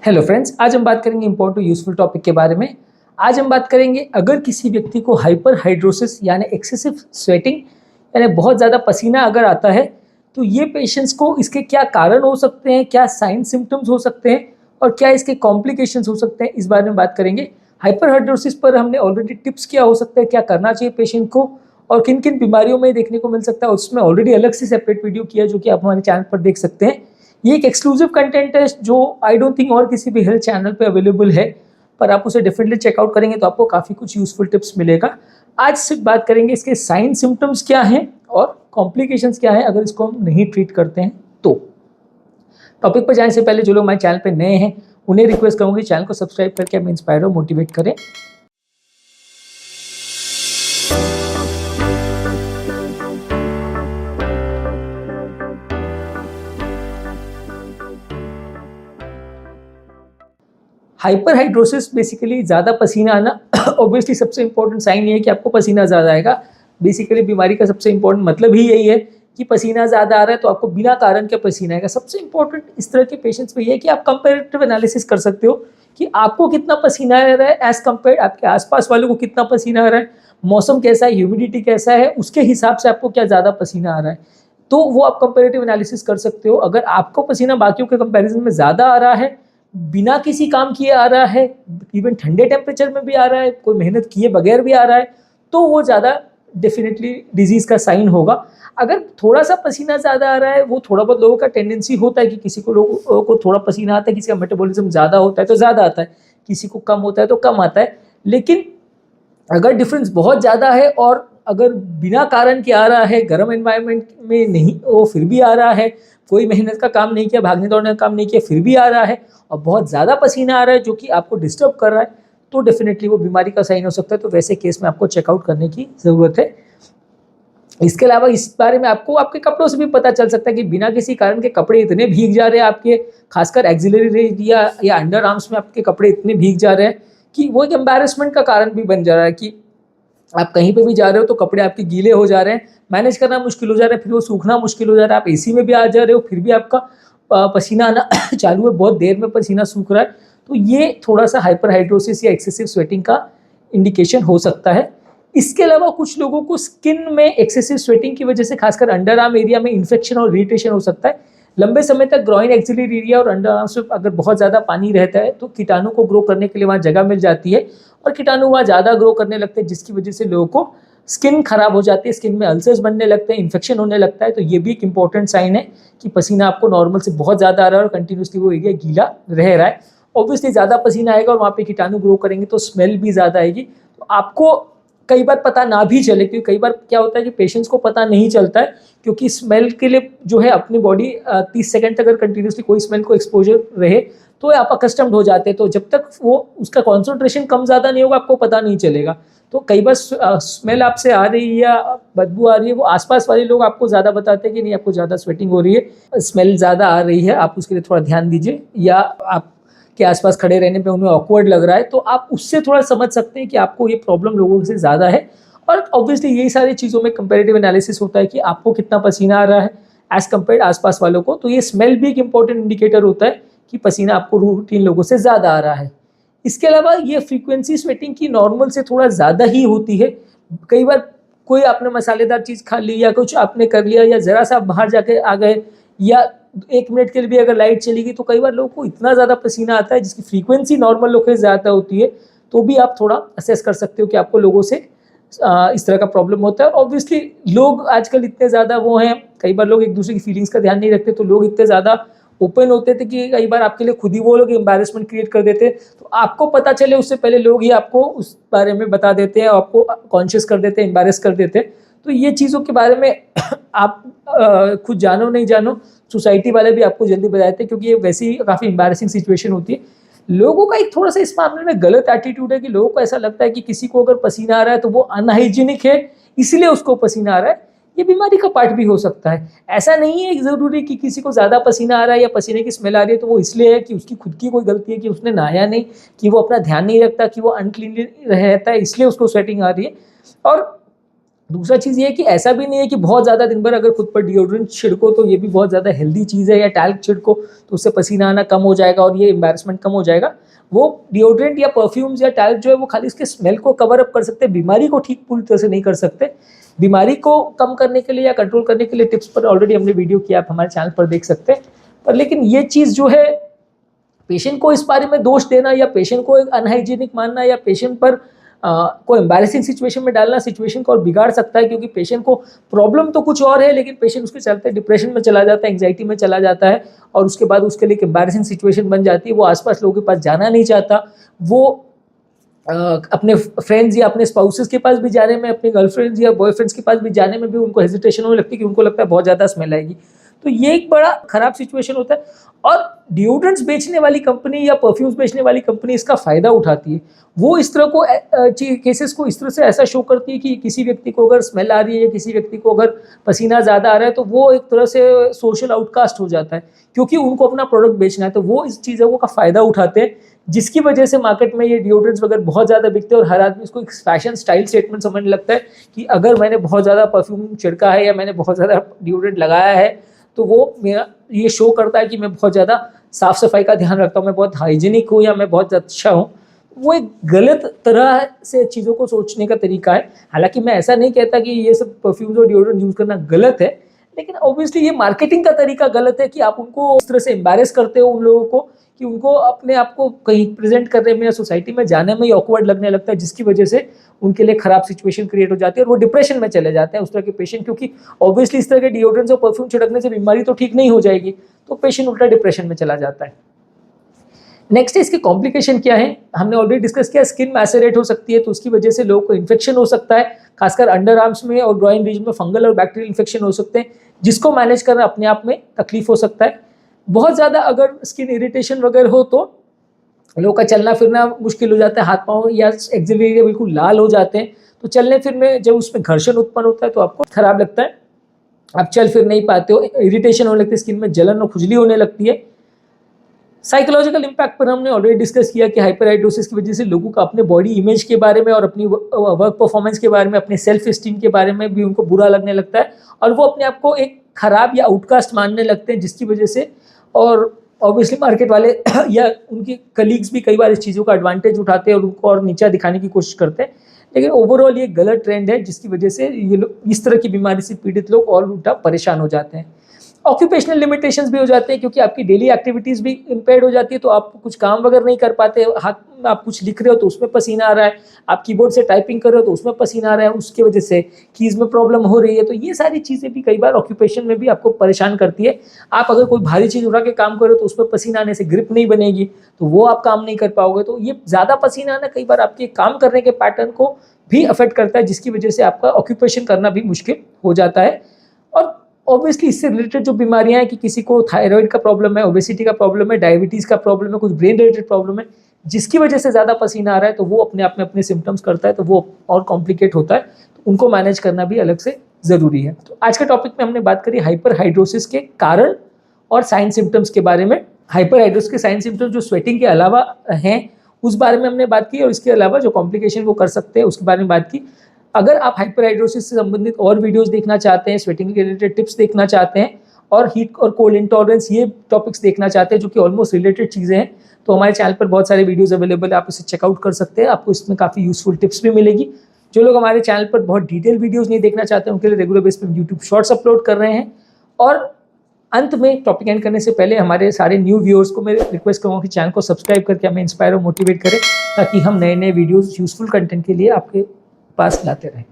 Hello friends, आज हम बात करेंगे इम्पोर्टेंट यूजफुल टॉपिक के बारे में। आज हम बात करेंगे अगर किसी व्यक्ति को हाइपर हाइड्रोसिस यानी एक्सेसिव स्वेटिंग यानी बहुत ज़्यादा पसीना अगर आता है तो ये पेशेंट्स को इसके क्या कारण हो सकते हैं, क्या साइन सिम्टम्स हो सकते हैं और क्या इसके कॉम्प्लिकेशंस हो सकते हैं, इस बारे में बात करेंगे। हाइपर हाइड्रोसिस पर हमने ऑलरेडी टिप्स क्या हो सकता है, क्या करना चाहिए पेशेंट को और किन किन बीमारियों में देखने को मिल सकता है, उसमें ऑलरेडी अलग से सेपरेट वीडियो किया जो कि आप हमारे चैनल पर देख सकते हैं। ये एक एक्सक्लूसिव कंटेंट है जो आई डोंट थिंक और किसी भी हेल्थ चैनल पे अवेलेबल है, पर आप उसे डेफिनेटली चेकआउट करेंगे तो आपको काफ़ी कुछ यूजफुल टिप्स मिलेगा। आज सिर्फ बात करेंगे इसके साइन सिम्टम्स क्या हैं और कॉम्प्लिकेशंस क्या हैं अगर इसको हम नहीं ट्रीट करते हैं तो। टॉपिक पर जाने से पहले जो लोग हमारे चैनल पर नए हैं उन्हें रिक्वेस्ट करूँगी चैनल को सब्सक्राइब करके हमें इंस्पायर और मोटिवेट करें। हाइपर हाइड्रोसिस बेसिकली ज़्यादा पसीना आना। ऑब्वियसली सबसे इंपॉर्टेंट साइन ये है कि आपको पसीना ज़्यादा आएगा। बेसिकली बीमारी का सबसे इंपॉर्टेंट मतलब ही यही है कि पसीना ज़्यादा आ रहा है तो आपको बिना कारण के पसीना आएगा। सबसे इंपॉर्टेंट इस तरह के पेशेंट्स में ये है कि आप कंपेरेटिव एनालिसिस कर सकते हो कि आपको कितना पसीना आ रहा है एज़ कम्पेयर आपके आसपास वालों को कितना पसीना आ रहा है, मौसम कैसा है, ह्यूमिडिटी कैसा है, उसके हिसाब से आपको क्या ज़्यादा पसीना आ रहा है, तो वो आप कंपेरेटिव एनालिसिस कर सकते हो। अगर आपको पसीना बाकियों के कंपेरिजन में ज़्यादा आ रहा है, बिना किसी काम किए आ रहा है, इवन ठंडे टेम्परेचर में भी आ रहा है, कोई मेहनत किए बगैर भी आ रहा है, तो वो ज़्यादा डेफिनेटली डिजीज़ का साइन होगा। अगर थोड़ा सा पसीना ज़्यादा आ रहा है, वो थोड़ा बहुत लोगों का टेंडेंसी होता है कि किसी को लोगों को थोड़ा पसीना आता है, किसी का मेटाबॉलिज्म ज़्यादा होता है तो ज़्यादा आता है, किसी को कम होता है तो कम आता है। लेकिन अगर डिफरेंस बहुत ज़्यादा है और अगर बिना कारण के आ रहा है, गर्म एनवायरनमेंट में नहीं वो फिर भी आ रहा है, कोई मेहनत का काम नहीं किया, भागने दौड़ने का काम नहीं किया फिर भी आ रहा है और बहुत ज़्यादा पसीना आ रहा है जो कि आपको डिस्टर्ब कर रहा है, तो डेफिनेटली वो बीमारी का साइन हो सकता है। तो वैसे केस में आपको चेकआउट करने की ज़रूरत है। इसके अलावा इस बारे में आपको आपके कपड़ों से भी पता चल सकता है कि बिना किसी कारण के कपड़े इतने भीग जा रहे हैं आपके, खासकर एक्सिलरी एरिया या अंडर आर्म्स में आपके कपड़े इतने भीग जा रहे हैं कि वो एक एम्बैरेसमेंट का कारण भी बन जा रहा है कि आप कहीं पे भी जा रहे हो तो कपड़े आपके गीले हो जा रहे हैं, मैनेज करना मुश्किल हो जा रहा है, फिर वो सूखना मुश्किल हो जा रहा है। आप एसी में भी आ जा रहे हो फिर भी आपका पसीना आना चालू है, बहुत देर में पसीना सूख रहा है, तो ये थोड़ा सा हाइपर हाइड्रोसिस या एक्सेसिव स्वेटिंग का इंडिकेशन हो सकता है। इसके अलावा कुछ लोगों को स्किन में एक्सेसिव स्वेटिंग की वजह से खासकर अंडर आर्म एरिया में इन्फेक्शन और इरिटेशन हो सकता है। लंबे समय तक ग्रॉइन एक्सिलरी एरिया और अंडर आर्म्स में अगर बहुत ज़्यादा पानी रहता है तो कीटाणु को ग्रो करने के लिए वहाँ जगह मिल जाती है और कीटाणु वहाँ ज़्यादा ग्रो करने लगते हैं, जिसकी वजह से लोगों को स्किन खराब हो जाती है, स्किन में अल्सर्स बनने लगते हैं, इन्फेक्शन होने लगता है। तो ये भी एक इंपॉर्टेंट साइन है कि पसीना आपको नॉर्मल से बहुत ज़्यादा आ रहा है और कंटिन्यूसली वो एरिया गीला रह रहा है। ऑब्वियसली ज़्यादा पसीना आएगा और वहाँ पे कीटाणु ग्रो करेंगे तो स्मेल भी ज़्यादा आएगी। तो आपको कई बार पता ना भी चले, क्योंकि कई बार क्या होता है कि पेशेंट्स को पता नहीं चलता है, क्योंकि स्मेल के लिए जो है अपनी बॉडी 30 सेकंड तक अगर कंटिन्यूसली कोई स्मेल को एक्सपोजर रहे तो आप अकस्टम्ड हो जाते हैं, तो जब तक वो उसका कॉन्सेंट्रेशन कम ज़्यादा नहीं होगा आपको पता नहीं चलेगा। तो कई बार स्मेल आपसे आ रही है या बदबू आ रही है, वो आसपास वाले लोग आपको ज़्यादा बताते हैं कि नहीं आपको ज़्यादा स्वेटिंग हो रही है, स्मेल ज़्यादा आ रही है, आप उसके लिए थोड़ा ध्यान दीजिए, या आप के आसपास खड़े रहने पे उन्हें ऑकवर्ड लग रहा है, तो आप उससे थोड़ा समझ सकते हैं कि आपको ये प्रॉब्लम लोगों से ज़्यादा है। और ऑब्वियसली यही सारी चीज़ों में कंपैरेटिव एनालिसिस होता है कि आपको कितना पसीना आ रहा है एज कम्पेयर आसपास वालों को। तो ये स्मेल भी एक इंपॉर्टेंट इंडिकेटर होता है कि पसीना आपको रूटीन लोगों से ज़्यादा आ रहा है। इसके अलावा ये फ्रीक्वेंसी स्वेटिंग की नॉर्मल से थोड़ा ज़्यादा ही होती है। कई बार कोई आपने मसालेदार चीज़ खा ली या कुछ आपने कर लिया या ज़रा सा बाहर जाके आ गए या 1 मिनट के लिए भी अगर लाइट चली गई तो कई बार लोगों को इतना ज़्यादा पसीना आता है जिसकी फ्रीक्वेंसी नॉर्मल लोगों से ज़्यादा होती है। तो भी आप थोड़ा असेस कर सकते हो कि आपको लोगों से इस तरह का प्रॉब्लम होता है। ऑब्वियसली लोग आजकल इतने ज़्यादा वो हैं, कई बार लोग एक दूसरे की फीलिंग्स का ध्यान नहीं रखते, तो लोग इतने ज़्यादा ओपन होते थे कि कई बार आपके लिए खुद ही वो लोग एम्बैरेसमेंट क्रिएट कर देते, तो आपको पता चले उससे पहले लोग ही आपको उस बारे में बता देते हैं, आपको कॉन्शियस कर देते हैं, एम्बैरेस कर देते हैं। तो ये चीज़ों के बारे में आप खुद जानो नहीं जानो, सोसाइटी वाले भी आपको जल्दी बताते हैं, क्योंकि ये वैसी काफ़ी एम्बैरेसिंग सिचुएशन होती है। लोगों का एक थोड़ा सा इस मामले में गलत एटीट्यूड है कि लोगों को ऐसा लगता है कि किसी को अगर पसीना आ रहा है तो वो अनहाइजीनिक है इसलिए उसको पसीना आ रहा है। ये बीमारी का पार्ट भी हो सकता है। ऐसा नहीं है ज़रूरी कि किसी को ज़्यादा पसीना आ रहा है या पसीने की स्मेल आ रही है तो वो इसलिए है कि उसकी खुद की कोई गलती है, कि उसने नहाया नहीं, कि वो अपना ध्यान नहीं रखता, कि वो अनक्लीन रहता है इसलिए उसको स्वेटिंग आ रही है। और दूसरा चीज़ ये है कि ऐसा भी नहीं है कि बहुत ज़्यादा दिन भर अगर खुद पर डिओड्रेंट छिड़को तो ये भी बहुत ज़्यादा हेल्दी चीज़ है, या टैल्क छिड़को तो उससे पसीना आना कम हो जाएगा और ये एम्बैरेसमेंट कम हो जाएगा। वो डिओड्रेंट या परफ्यूम्स या टैल्क जो है वो खाली उसके स्मेल को कवर अप कर सकते हैं, बीमारी को ठीक पूरी तरह से नहीं कर सकते। बीमारी को कम करने के लिए या कंट्रोल करने के लिए टिप्स पर ऑलरेडी हमने वीडियो किया, आप हमारे चैनल पर देख सकते हैं। पर लेकिन ये चीज़ जो है, पेशेंट को इस बारे में दोष देना या पेशेंट को एक अनहाइजीनिक मानना या पेशेंट पर कोई एम्बैरेसिंग सिचुएशन में डालना सिचुएशन को और बिगाड़ सकता है, क्योंकि पेशेंट को प्रॉब्लम तो कुछ और है लेकिन पेशेंट उसके चलते डिप्रेशन में चला जाता है, एंग्जाइटी में चला जाता है और उसके बाद उसके लिए एक एम्बैरेसिंग सिचुएशन बन जाती है। वो आसपास लोगों के पास जाना नहीं चाहता, वो अपने फ्रेंड्स या अपने स्पाउसेस के पास भी जाने में, अपने गर्लफ्रेंड्स या बॉयफ्रेंड्स के पास भी जाने में भी उनको हेजिटेशन होने लगती है कि उनको लगता है बहुत ज़्यादा स्मेल आएगी। तो ये एक बड़ा खराब सिचुएशन होता है और डिओड्रेंट्स बेचने वाली कंपनी या परफ्यूम्स बेचने वाली कंपनी इसका फ़ायदा उठाती है। वो इस तरह को केसेस को इस तरह से ऐसा शो करती है कि किसी व्यक्ति को अगर स्मेल आ रही है या किसी व्यक्ति को अगर पसीना ज़्यादा आ रहा है तो वो एक तरह से सोशल आउटकास्ट हो जाता है, क्योंकि उनको अपना प्रोडक्ट बेचना है। तो वो इस चीज़ों का फ़ायदा उठाते हैं, जिसकी वजह से मार्केट में ये डिओड्रेंट्स वगैरह बहुत ज़्यादा बिकते हैं और हर आदमी इसको एक फैशन स्टाइल स्टेटमेंट समझने लगता है कि अगर मैंने बहुत ज़्यादा परफ्यूम छिड़का है या मैंने बहुत ज़्यादा डिओड्रेंट लगाया है तो वो मेरा ये शो करता है कि मैं बहुत ज़्यादा साफ़ सफाई का ध्यान रखता हूँ, मैं बहुत हाइजीनिक हूँ या मैं बहुत अच्छा हूँ। वो एक गलत तरह से चीज़ों को सोचने का तरीका है। हालांकि मैं ऐसा नहीं कहता कि ये सब परफ्यूम्स और डिओड्रेंट यूज़ करना गलत है, लेकिन ऑब्वियसली ये मार्केटिंग का तरीका गलत है कि आप उनको इस तरह से एम्बैरेस करते हो उन लोगों को कि उनको अपने आप को कहीं प्रेजेंट करने में या सोसाइटी में जाने में ही ऑकवर्ड लगने लगता है, जिसकी वजह से उनके लिए खराब सिचुएशन क्रिएट हो जाती है और वो डिप्रेशन में चले जाते हैं उस तरह के पेशेंट, क्योंकि ऑब्वियसली इस तरह के डिओड्रेंट्स और परफ्यूम छिड़कने से बीमारी तो ठीक नहीं हो जाएगी, तो पेशेंट उल्टा डिप्रेशन में चला जाता है। नेक्स्ट इसके कॉम्प्लिकेशन क्या है, हमने ऑलरेडी डिस्कस किया, स्किन मैसेरेट हो सकती है तो उसकी वजह से लोगों को इन्फेक्शन हो सकता है, खासकर अंडर आर्म्स में और ग्रॉइन रीजन में फंगल और बैक्टीरियल इन्फेक्शन हो सकते हैं, जिसको मैनेज करना अपने आप में तकलीफ हो सकता है। बहुत ज़्यादा अगर स्किन इरिटेशन वगैरह हो तो लोगों का चलना फिरना मुश्किल हो जाता है, हाथ पाँव या एक्सिल एरिया बिल्कुल लाल हो जाते हैं, तो चलने फिरने जब उसमें घर्षण उत्पन्न होता है तो आपको खराब लगता है, आप चल फिर नहीं पाते हो, इरिटेशन होने लगती है, स्किन में जलन और खुजली होने लगती है। साइकोलॉजिकल इम्पैक्ट पर हमने ऑलरेडी डिस्कस किया कि हाइपरहाइड्रोसिस की वजह से लोगों का अपने बॉडी इमेज के बारे में और अपनी वर्क परफॉर्मेंस के बारे में, अपने सेल्फ एस्टीम के बारे में भी उनको बुरा लगने लगता है और वो अपने आप को एक खराब या आउटकास्ट मानने लगते हैं, जिसकी वजह से और ऑब्वियसली मार्केट वाले या उनके कलीग्स भी कई बार इस चीज़ों का एडवांटेज उठाते हैं और उनको और नीचा दिखाने की कोशिश करते हैं। लेकिन ओवरऑल ये गलत ट्रेंड है, जिसकी वजह से ये लोग इस तरह की बीमारी से पीड़ित लोग और उल्टा परेशान हो जाते हैं। ऑक्यूपेशनल लिमिटेशंस भी हो जाते हैं, क्योंकि आपकी डेली एक्टिविटीज़ भी इम्पेयर्ड हो जाती है, तो आप कुछ काम वगैरह नहीं कर पाते, हाथ में आप कुछ लिख रहे हो तो उसमें पसीना आ रहा है, आप कीबोर्ड से टाइपिंग कर रहे हो तो उसमें पसीना आ रहा है, उसकी वजह से कीज़ में प्रॉब्लम हो रही है। तो ये सारी चीज़ें भी कई बार ऑक्यूपेशन में भी आपको परेशान करती है। आप अगर कोई भारी चीज़ उठा के काम करो तो उसमें पसीना आने से ग्रिप नहीं बनेगी, तो वो आप काम नहीं कर पाओगे। तो ये ज़्यादा पसीना आना कई बार आपके काम करने के पैटर्न को भी अफेक्ट करता है, जिसकी वजह से आपका ऑक्यूपेशन करना भी मुश्किल हो जाता है। और ऑब्वियसली इससे रिलेटेड जो बीमारियां हैं कि किसी को थायराइड का प्रॉब्लम है, ओबेसिटी का प्रॉब्लम है, डायबिटीज़ का प्रॉब्लम है, कुछ ब्रेन रिलेटेड प्रॉब्लम है, जिसकी वजह से ज़्यादा पसीना आ रहा है, तो वो अपने आप में अपने सिम्टम्स करता है, तो वो और कॉम्प्लिकेट होता है, तो उनको मैनेज करना भी अलग से ज़रूरी है। तो आज के टॉपिक में हमने बात करी हाइपरहाइड्रोसिस के कारण और साइन सिम्टम्स के बारे में। हाइपरहाइड्रोसिस के साइन सिम्टम्स जो स्वेटिंग के अलावा हैं उस बारे में हमने बात की, और इसके अलावा जो कॉम्प्लिकेशन वो कर सकते हैं उसके बारे में बात की। अगर आप हाइपरहाइड्रोसिस से संबंधित और वीडियोस देखना चाहते हैं, स्वेटिंग के रिलेटेड टिप्स देखना चाहते हैं और हीट और कोल्ड इंटॉलरेंस ये टॉपिक्स देखना चाहते हैं जो कि ऑलमोस्ट रिलेटेड चीज़ें हैं, तो हमारे चैनल पर बहुत सारे वीडियोस अवेलेबल है, आप इसे चेकआउट कर सकते हैं। आपको इसमें काफ़ी यूजफुल टिप्स भी मिलेगी। जो लोग हमारे चैनल पर बहुत डिटेल वीडियोज़ नहीं देखना चाहते उनके लिए रेगुलर बेस पर यूट्यूब शॉर्ट्स अपलोड कर रहे हैं। और अंत में टॉपिक एंड करने से पहले हमारे सारे न्यू व्यूअर्स को मैं रिक्वेस्ट करूँगा कि चैनल को सब्सक्राइब करके हमें इंस्पायर और मोटिवेट करें, ताकि हम नए नए वीडियोज़ यूजफुल कंटेंट के लिए आपके पास लाते रहें।